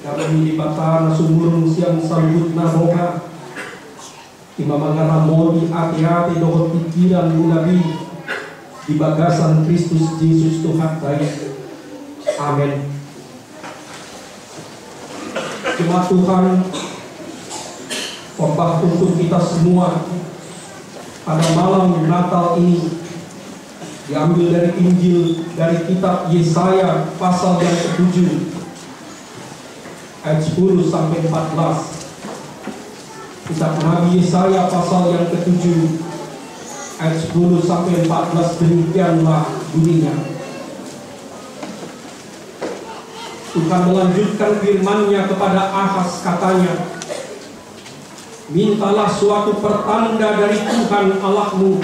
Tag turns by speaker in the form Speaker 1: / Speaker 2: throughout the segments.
Speaker 1: kami dibatan sumurung siang sambut naroga imamangara modi hati-hati dohot pikiran munabi di bagasan Kristus Yesus Tuhan baik. Amin. Jemaat Tuhan, khotbah untuk kita semua pada malam Natal ini diambil dari Injil dari kitab Yesaya pasal yang ke-7 ayat 10 sampai 14. Kitab Nabi Yesaya pasal yang ke-7 ayat 10 sampai 14 demikianlah bunyinya. Tuhan melanjutkan firman-Nya kepada Ahaz, katanya, mintalah suatu pertanda dari Tuhan Allahmu.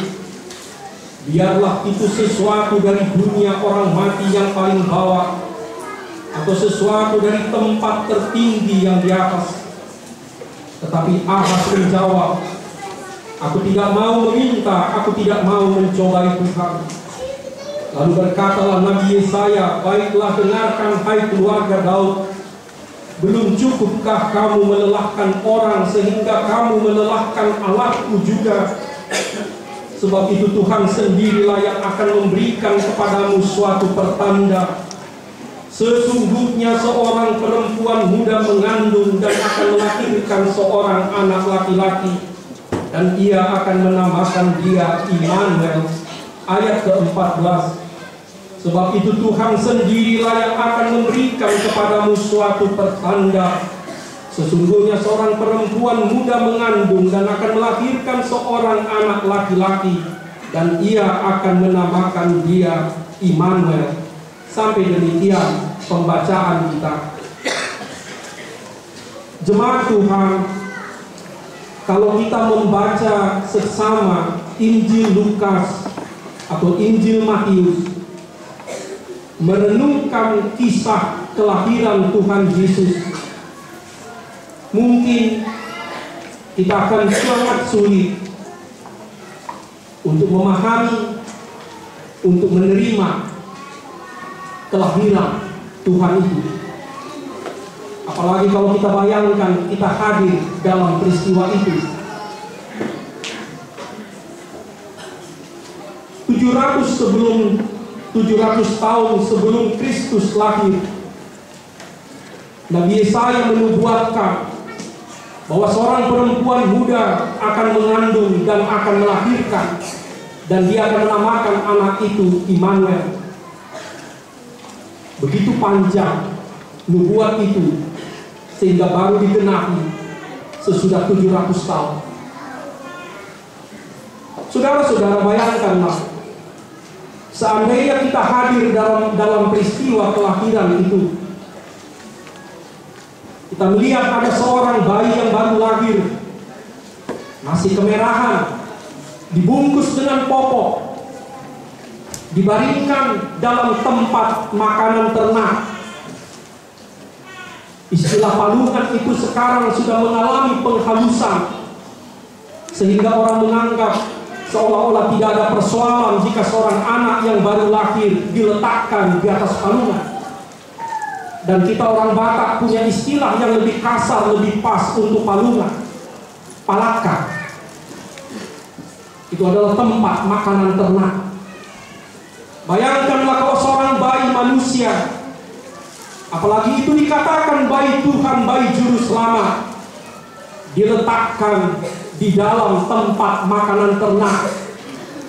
Speaker 1: Biarlah itu sesuatu dari dunia orang mati yang paling bawah, atau sesuatu dari tempat tertinggi yang di atas. Tetapi Ahaz menjawab, aku tidak mau meminta, aku tidak mau mencobai Tuhan. Lalu berkatalah Nabi Yesaya, baiklah dengarkan hai keluarga Daud. Belum cukupkah kamu melelahkan orang sehingga kamu melelahkan Allahku juga? Sebab itu Tuhan sendirilah yang akan memberikan kepadamu suatu pertanda. Sesungguhnya seorang perempuan muda mengandung dan akan melahirkan seorang anak laki-laki, dan ia akan menamakan dia Immanuel. Ayat ke-14. Sebab itu Tuhan sendirilah yang akan memberikan kepadamu suatu pertanda. Sesungguhnya seorang perempuan muda mengandung dan akan melahirkan seorang anak laki-laki, dan ia akan menamakan dia Immanuel. Sampai demikian pembacaan kita. Jemaat Tuhan, kalau kita membaca seksama Injil Lukas atau Injil Matius, merenungkan kisah kelahiran Tuhan Yesus, mungkin kita akan sangat sulit untuk memahami, untuk menerima kelahiran Tuhan itu. Apalagi kalau kita bayangkan kita hadir dalam peristiwa itu. 700 tahun sebelum Kristus lahir, Nabi Yesaya menubuatkan bahwa seorang perempuan muda akan mengandung dan akan melahirkan, dan dia akan menamakan anak itu Immanuel. Begitu panjang nubuat itu sehingga baru digenapi sesudah 700 tahun. Saudara-saudara, bayangkanlah, seandainya kita hadir dalam peristiwa kelahiran itu, kita melihat ada seorang bayi yang baru lahir, masih kemerahan, dibungkus dengan popok, dibaringkan dalam tempat makanan ternak. Istilah palungan itu sekarang sudah mengalami penghalusan, sehingga orang menganggap seolah-olah tidak ada persoalan jika seorang anak yang baru lahir diletakkan di atas palungan. Dan kita orang Batak punya istilah yang lebih kasar, lebih pas untuk palungan, palaka. Itu adalah tempat makanan ternak. Bayangkanlah kalau seorang bayi manusia, apalagi itu dikatakan bayi Tuhan, bayi juru selamat, diletakkan di dalam tempat makanan ternak.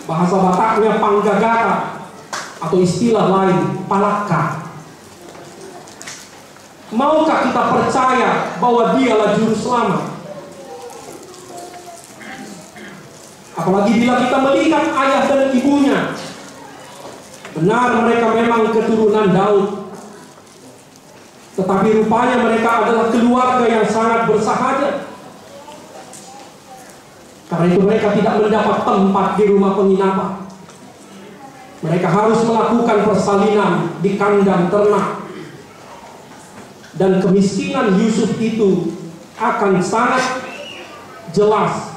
Speaker 1: Bahasa Bataknya panggagata, atau istilah lain palaka. Maukah kita percaya bahwa dialah juru selamat? Apalagi bila kita melihat ayah dan ibunya, benar mereka memang keturunan Daud, tetapi rupanya mereka adalah keluarga yang sangat bersahaja. Karena itu mereka tidak mendapat tempat di rumah penginapan. Mereka harus melakukan persalinan di kandang ternak. Dan kemiskinan Yusuf itu akan sangat jelas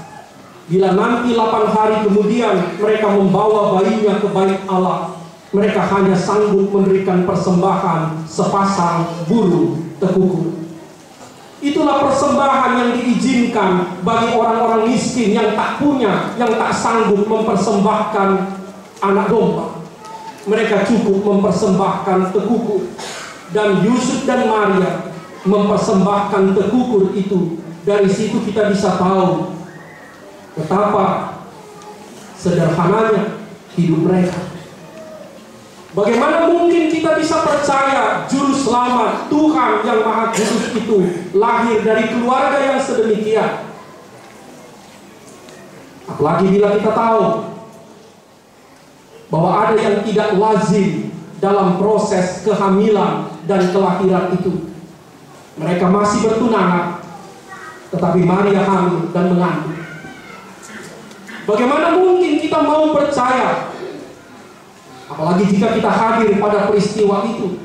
Speaker 1: bila nanti 8 hari kemudian mereka membawa bayinya ke bait Allah. Mereka hanya sanggup memberikan persembahan sepasang burung tekukur. Itulah persembahan yang diizinkan bagi orang-orang miskin yang tak punya, yang tak sanggup mempersembahkan anak domba. Mereka cukup mempersembahkan tekukur. Dan Yusuf dan Maria mempersembahkan tekukur itu. Dari situ kita bisa tahu betapa sederhananya hidup mereka. Bagaimana mungkin kita bisa percaya Juru Selamat Tuhan yang Maha Kudus itu lahir dari keluarga yang sedemikian? Apalagi bila kita tahu bahwa ada yang tidak lazim dalam proses kehamilan dan kelahiran itu. Mereka masih bertunangan, tetapi Maria hamil dan mengandung. Bagaimana mungkin kita mau percaya, apalagi jika kita hadir pada peristiwa itu,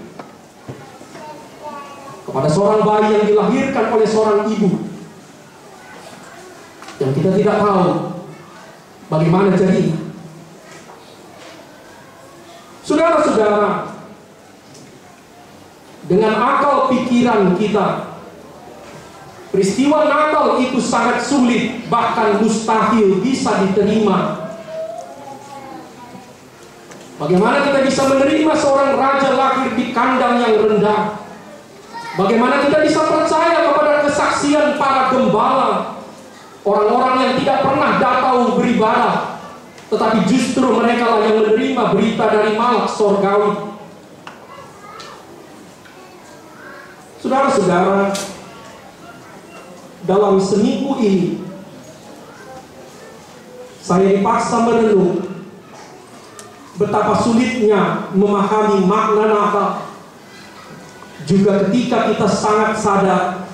Speaker 1: kepada seorang bayi yang dilahirkan oleh seorang ibu yang kita tidak tahu bagaimana jadi. Saudara-saudara, dengan akal pikiran kita, peristiwa Natal itu sangat sulit, bahkan mustahil bisa diterima. Bagaimana kita bisa menerima seorang raja lahir di kandang yang rendah? Bagaimana kita bisa percaya kepada kesaksian para gembala, orang-orang yang tidak pernah datang beribadah, tetapi justru mereka lah yang menerima berita dari Malak Sorgawi? Saudara-saudara, dalam seminggu ini saya dipaksa merenung betapa sulitnya memahami makna Natal, juga ketika kita sangat sadar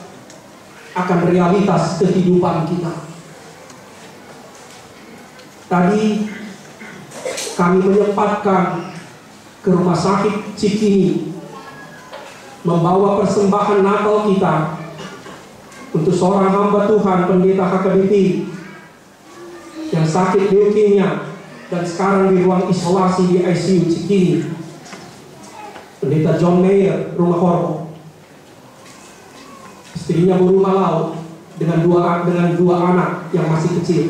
Speaker 1: akan realitas kehidupan kita. Tadi kami menyempatkan ke rumah sakit Cikini membawa persembahan Natal kita untuk seorang hamba Tuhan, pendeta HKBP yang sakit leukemia dan sekarang di ruang isolasi di ICU Cikini, pendeta John Mayer, Rumah Hormo. Istrinya berumah laut dengan dua anak yang masih kecil.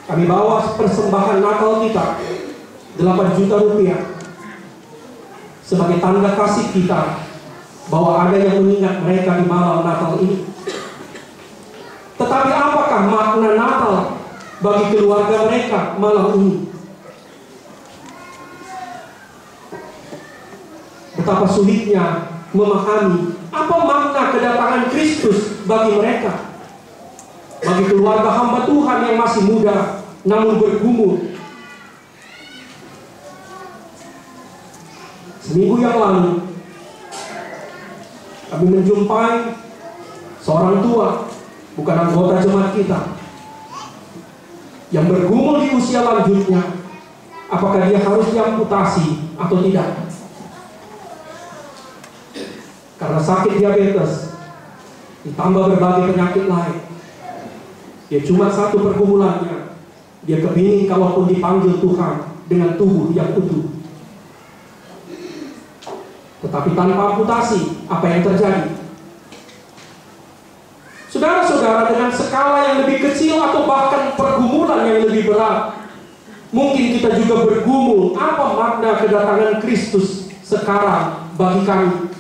Speaker 1: Kami bawa persembahan Natal kita 8 juta rupiah sebagai tanda kasih kita bahwa ada yang mengingat mereka di malam Natal ini. Tetapi apakah makna Natal bagi keluarga mereka malam ini? Betapa sulitnya memahami apa makna kedatangan Kristus bagi mereka, bagi keluarga hamba Tuhan yang masih muda namun bergumul. Seminggu yang lalu kami menjumpai seorang tua, bukan anggota jemaat kita, yang bergumul di usia lanjutnya, apakah dia harus diamputasi atau tidak. Karena sakit diabetes ditambah berbagai penyakit lain, dia cuma satu pergumulannya, dia kepingin kalaupun dipanggil Tuhan dengan tubuh yang utuh. Tetapi tanpa amputasi, apa yang terjadi? Saudara-saudara, dengan skala yang lebih kecil atau bahkan pergumulan yang lebih berat, mungkin kita juga bergumul apa makna kedatangan Kristus sekarang bagi kami.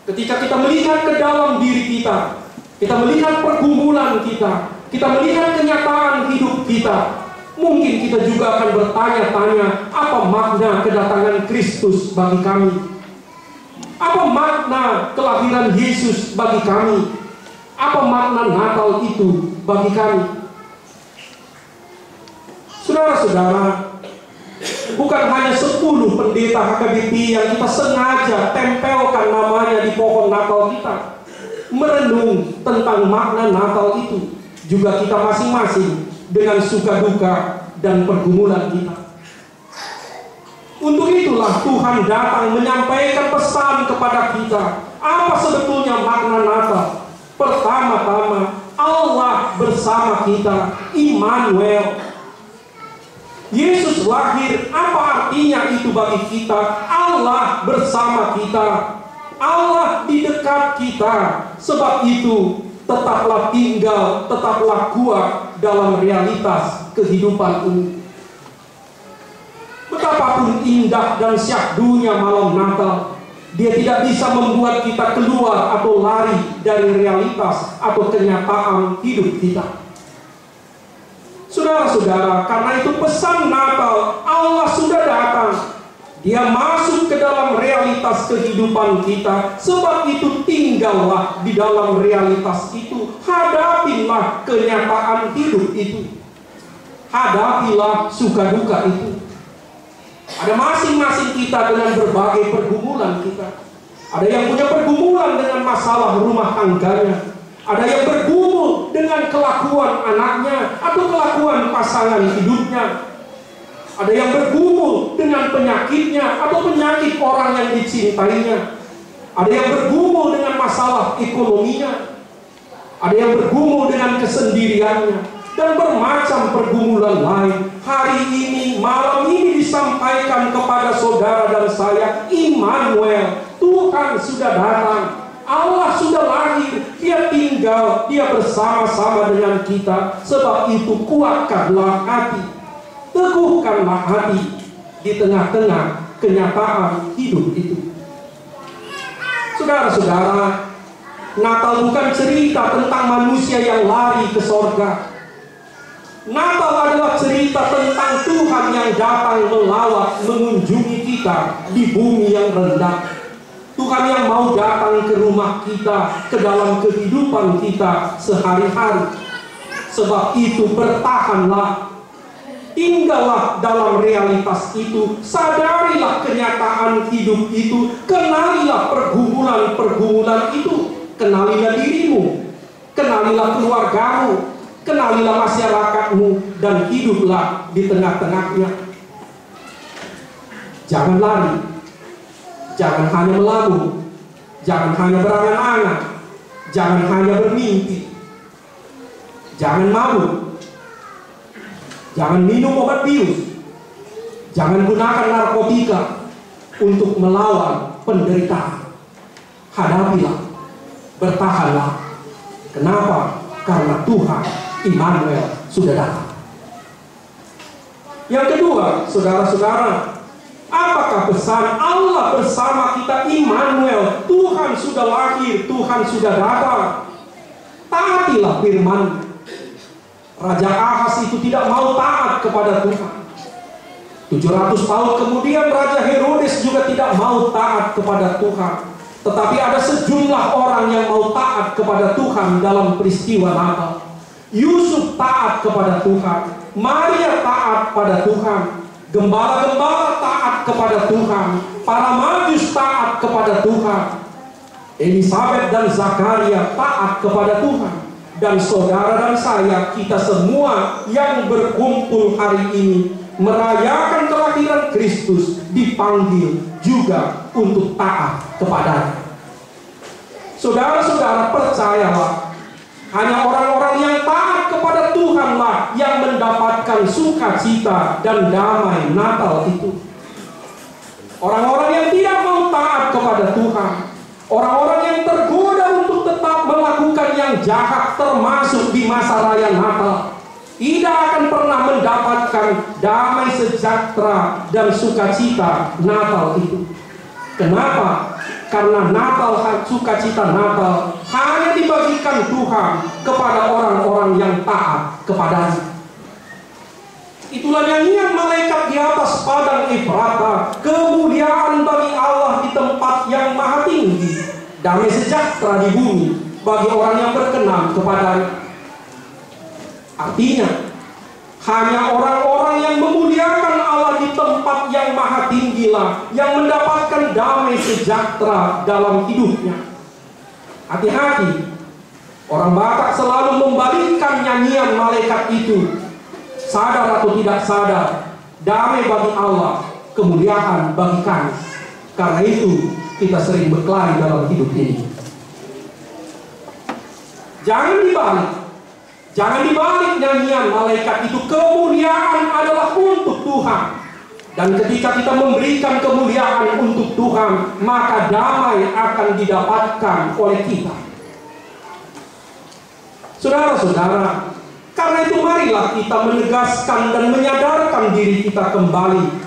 Speaker 1: Ketika kita melihat ke dalam diri kita, kita melihat pergumulan kita melihat kenyataan hidup kita, mungkin kita juga akan bertanya-tanya, apa makna kedatangan Kristus bagi kami? Apa makna kelahiran Yesus bagi kami? Apa makna Natal itu bagi kami? Saudara-saudara, bukan hanya 10 pendeta HKBP yang kita sengaja tempelkan namanya di pohon Natal kita, merenung tentang makna Natal itu, juga kita masing-masing dengan suka duka dan pergumulan kita. Untuk itulah Tuhan datang menyampaikan pesan kepada kita. Apa sebetulnya makna Natal? Pertama-tama, Allah bersama kita, Immanuel. Yesus lahir, apa artinya itu bagi kita? Allah bersama kita, Allah di dekat kita. Sebab itu tetaplah tinggal, tetaplah kuat dalam realitas kehidupan ini. Betapapun indah dan syahdunya malam Natal, dia tidak bisa membuat kita keluar atau lari dari realitas atau kenyataan hidup kita. Saudara-saudara, karena itu pesan Natal, Allah sudah datang. Dia masuk ke dalam realitas kehidupan kita. Sebab itu tinggallah di dalam realitas itu. Hadapilah kenyataan hidup itu. Hadapilah suka duka itu. Ada masing-masing kita dengan berbagai pergumulan kita. Ada yang punya pergumulan dengan masalah rumah tangganya. Ada yang bergumul dengan kelakuan anaknya atau kelakuan pasangan hidupnya. Ada yang bergumul dengan penyakitnya atau penyakit orang yang dicintainya. Ada yang bergumul dengan masalah ekonominya. Ada yang bergumul dengan kesendiriannya. Dan bermacam pergumulan lain. Hari ini, malam ini disampaikan kepada saudara dan saya, Immanuel, Tuhan sudah datang. Allah sudah lahir, Dia tinggal, Dia bersama-sama dengan kita. Sebab itu kuatkanlah hati, teguhkanlah hati di tengah-tengah kenyataan hidup itu. Saudara-saudara, Natal bukan cerita tentang manusia yang lari ke sorga. Natal adalah cerita tentang Tuhan yang datang melawat, mengunjungi kita di bumi yang rendah. Tuhan yang mau datang ke rumah kita, ke dalam kehidupan kita sehari-hari. Sebab itu bertahanlah, tinggallah dalam realitas itu, sadarilah kenyataan hidup itu, kenalilah pergumulan-pergumulan itu, kenalilah dirimu, kenalilah keluargamu, kenalilah masyarakatmu, dan hiduplah di tengah-tengahnya. Jangan lari. Jangan hanya melamun, jangan hanya berangan-angan, jangan hanya bermimpi, jangan mabuk, jangan minum obat bius, jangan gunakan narkotika untuk melawan penderitaan. Hadapilah, bertahanlah. Kenapa? Karena Tuhan Immanuel sudah datang. Yang kedua, saudara-saudara, apakah pesan Allah bersama kita? Immanuel, Tuhan sudah lahir, Tuhan sudah datang. Taatilah firman. Raja Ahaz itu tidak mau taat kepada Tuhan. 700 tahun kemudian Raja Herodes juga tidak mau taat kepada Tuhan. Tetapi ada sejumlah orang yang mau taat kepada Tuhan dalam peristiwa Natal. Yusuf taat kepada Tuhan, Maria taat pada Tuhan, gembala-gembala taat kepada Tuhan, para majus taat kepada Tuhan, Elisabet dan Zakaria taat kepada Tuhan. Dan saudara dan saya, kita semua yang berkumpul hari ini merayakan kelahiran Kristus dipanggil juga untuk taat kepadanya. Saudara-saudara, percayalah, hanya orang-orang yang taat kepada Tuhanlah yang mendapatkan sukacita dan damai Natal itu. Orang-orang yang tidak mau taat kepada Tuhan, orang-orang yang tergoda untuk tetap melakukan yang jahat termasuk di masa raya Natal, tidak akan pernah mendapatkan damai sejahtera dan sukacita Natal itu. Kenapa? Karena Natal, sukacita Natal hanya dibagikan Tuhan kepada orang-orang yang taat kepadanya. Itulah nyanyian malaikat di atas padang Efrata, kemuliaan bagi Allah di tempat yang maha tinggi, damai sejahtera di bumi bagi orang yang berkenan kepadanya. Artinya, hanya orang-orang yang memuliakan Allah di tempat yang maha tinggilah yang mendapatkan damai sejahtera dalam hidupnya. Hati-hati, orang Batak selalu membalikkan nyanyian malaikat itu. Sadar atau tidak sadar, damai bagi Allah, kemuliaan bagi kami. Karena itu kita sering berkelahi dalam hidup ini. Jangan dibalik. Jangan dibalik nyanyian malaikat itu, kemuliaan adalah untuk Tuhan. Dan ketika kita memberikan kemuliaan untuk Tuhan, maka damai akan didapatkan oleh kita. Saudara-saudara, karena itu marilah kita menegaskan dan menyadarkan diri kita kembali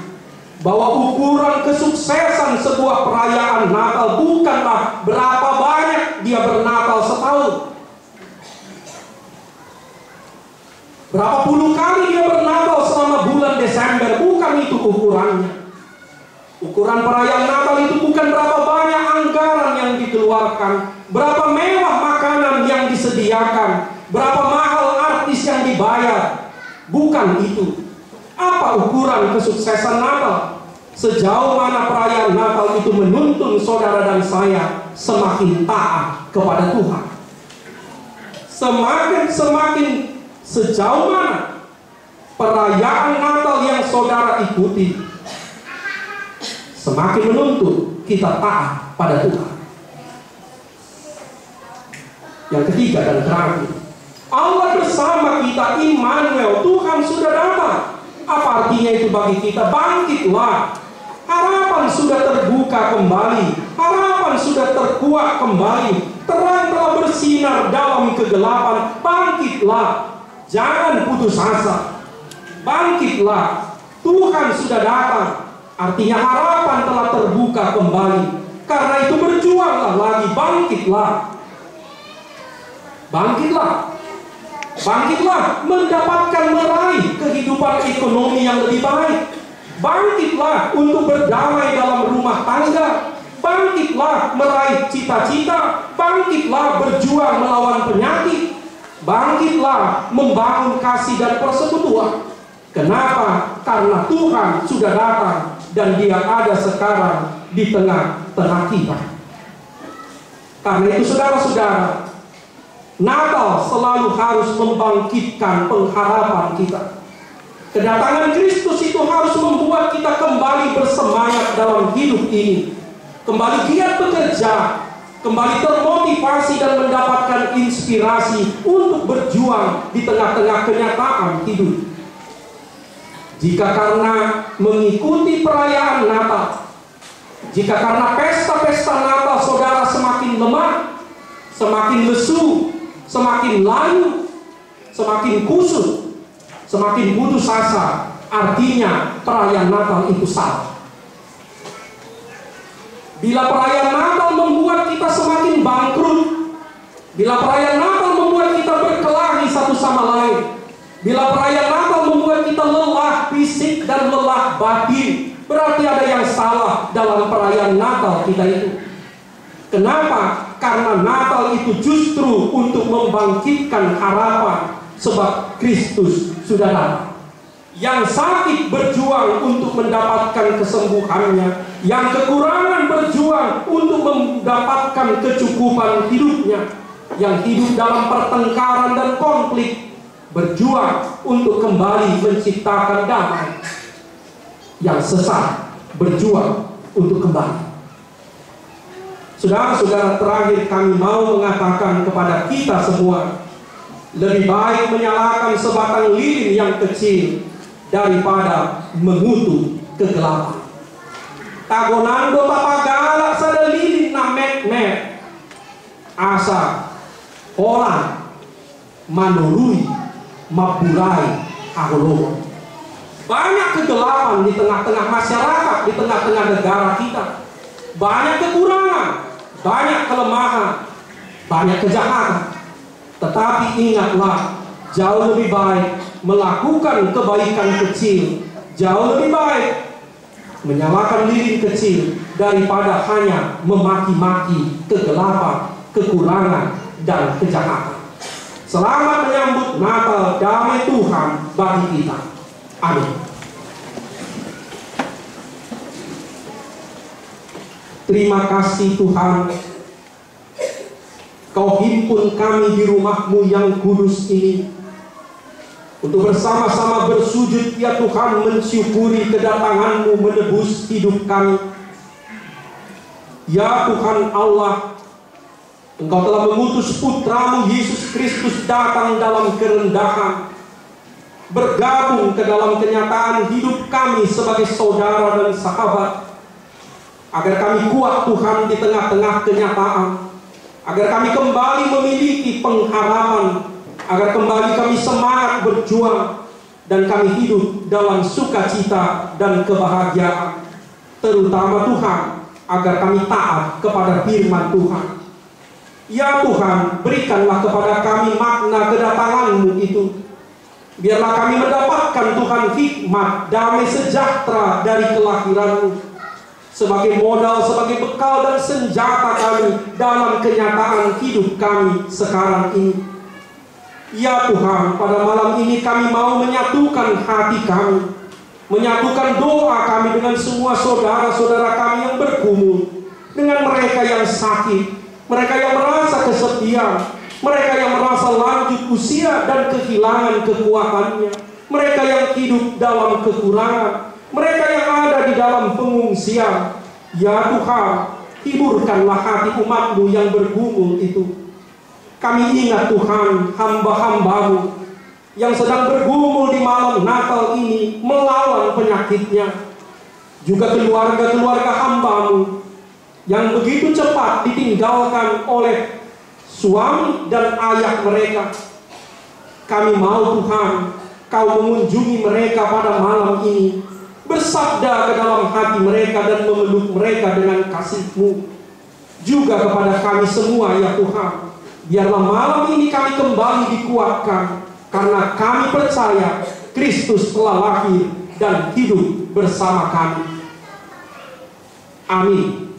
Speaker 1: bahwa ukuran kesuksesan sebuah perayaan Natal bukanlah berapa banyak dia bernatal setahun, berapa puluh kali dia bernatal selama bulan Desember. Bukan itu ukurannya. Ukuran perayaan Natal itu bukan berapa banyak anggaran yang dikeluarkan, berapa mewah makanan yang disediakan, berapa mahal artis yang dibayar. Bukan itu. Apa ukuran kesuksesan Natal? Sejauh mana perayaan Natal itu menuntun saudara dan saya semakin taat kepada Tuhan. Semakin sejauh mana perayaan Natal yang saudara ikuti, semakin menuntut kita taat pada Tuhan. Yang ketiga dan terakhir, Allah bersama kita, Immanuel, Tuhan sudah datang. Apa artinya itu bagi kita? Bangkitlah. Harapan sudah terbuka kembali. Harapan sudah terkuak kembali. Terang telah bersinar dalam kegelapan. Bangkitlah. Jangan putus asa. Bangkitlah. Tuhan sudah datang. Artinya harapan telah terbuka kembali. Karena itu berjuanglah lagi. Bangkitlah. Bangkitlah. Bangkitlah mendapatkan meraih kehidupan ekonomi yang lebih baik. Bangkitlah untuk berdamai dalam rumah tangga. Bangkitlah meraih cita-cita. Bangkitlah berjuang melawan penyakit. Bangkitlah membangun kasih dan persekutuan. Kenapa? Karena Tuhan sudah datang dan Dia ada sekarang di tengah-tengah kita. Karena itu saudara-saudara, Natal selalu harus membangkitkan pengharapan kita. Kedatangan Kristus itu harus membuat kita kembali bersemangat dalam hidup ini, kembali giat bekerja, kembali termotivasi dan mendapatkan inspirasi untuk berjuang di tengah-tengah kenyataan hidup. Jika karena mengikuti perayaan Natal, jika karena pesta-pesta Natal saudara semakin lemah, semakin lesu, semakin layu, semakin kusut, semakin putus asa, artinya perayaan Natal itu salah. Bila perayaan Natal membuat kita semakin bangkrut, bila perayaan Natal membuat kita berkelahi satu sama lain, bila perayaan Natal membuat kita lelah fisik dan lelah batin, berarti ada yang salah dalam perayaan Natal kita itu. Kenapa? Karena Natal itu justru untuk membangkitkan harapan, sebab Kristus sudah datang. Yang sakit berjuang untuk mendapatkan kesembuhannya, yang kekurangan berjuang untuk mendapatkan kecukupan hidupnya, yang hidup dalam pertengkaran dan konflik berjuang untuk kembali menciptakan damai, yang sesat berjuang untuk kembali. Saudara-saudara, terakhir kami mau mengatakan kepada kita semua, lebih baik menyalakan sebatang lilin yang kecil daripada mengutuk kegelapan. Tagonando papagala sada lilin na mek-mek asa orang manurui maburai aholomo. Banyak kegelapan di tengah-tengah masyarakat, di tengah-tengah negara kita. Banyak kekurangan, banyak kelemahan, banyak kejahatan. Tetapi ingatlah, jauh lebih baik melakukan kebaikan kecil, jauh lebih baik menyalakan lilin kecil daripada hanya memaki-maki kegelapan, kekurangan, dan kejahatan. Selamat menyambut Natal, damai Tuhan bagi kita. Amin. Terima kasih Tuhan, Kau himpun kami di rumah-Mu yang kudus ini untuk bersama-sama bersujud ya Tuhan, mensyukuri kedatangan-Mu menebus hidup kami. Ya Tuhan Allah, Engkau telah mengutus Putramu Yesus Kristus datang dalam kerendahan, bergabung ke dalam kenyataan hidup kami sebagai saudara dan sahabat, agar kami kuat Tuhan di tengah-tengah kenyataan, agar kami kembali memiliki pengharapan, agar kembali kami semangat berjuang, dan kami hidup dalam sukacita dan kebahagiaan. Terutama Tuhan, agar kami taat kepada firman Tuhan. Ya Tuhan, berikanlah kepada kami makna kedatangan-Mu itu. Biarlah kami mendapatkan Tuhan hikmat, damai sejahtera dari kelahiran-Mu, sebagai modal, sebagai bekal dan senjata kami dalam kenyataan hidup kami sekarang ini. Ya Tuhan, pada malam ini kami mau menyatukan hati kami, menyatukan doa kami dengan semua saudara-saudara kami yang bergumul, dengan mereka yang sakit, mereka yang merasa kesepian, mereka yang merasa lanjut usia dan kehilangan kekuatannya, mereka yang hidup dalam kekurangan, mereka yang ada di dalam pengungsian. Ya Tuhan, hiburkanlah hati umat-Mu yang bergumul itu. Kami ingat Tuhan, hamba-hamba-Mu yang sedang bergumul di malam Natal ini melawan penyakitnya. Juga keluarga-keluarga hamba-Mu yang begitu cepat ditinggalkan oleh suami dan ayah mereka. Kami mau Tuhan, Kau mengunjungi mereka pada malam ini, bersabda ke dalam hati mereka dan memeluk mereka dengan kasih-Mu. Juga kepada kami semua ya Tuhan, biarlah malam ini kami kembali dikuatkan, karena kami percaya Kristus telah lahir dan hidup bersama kami. Amin.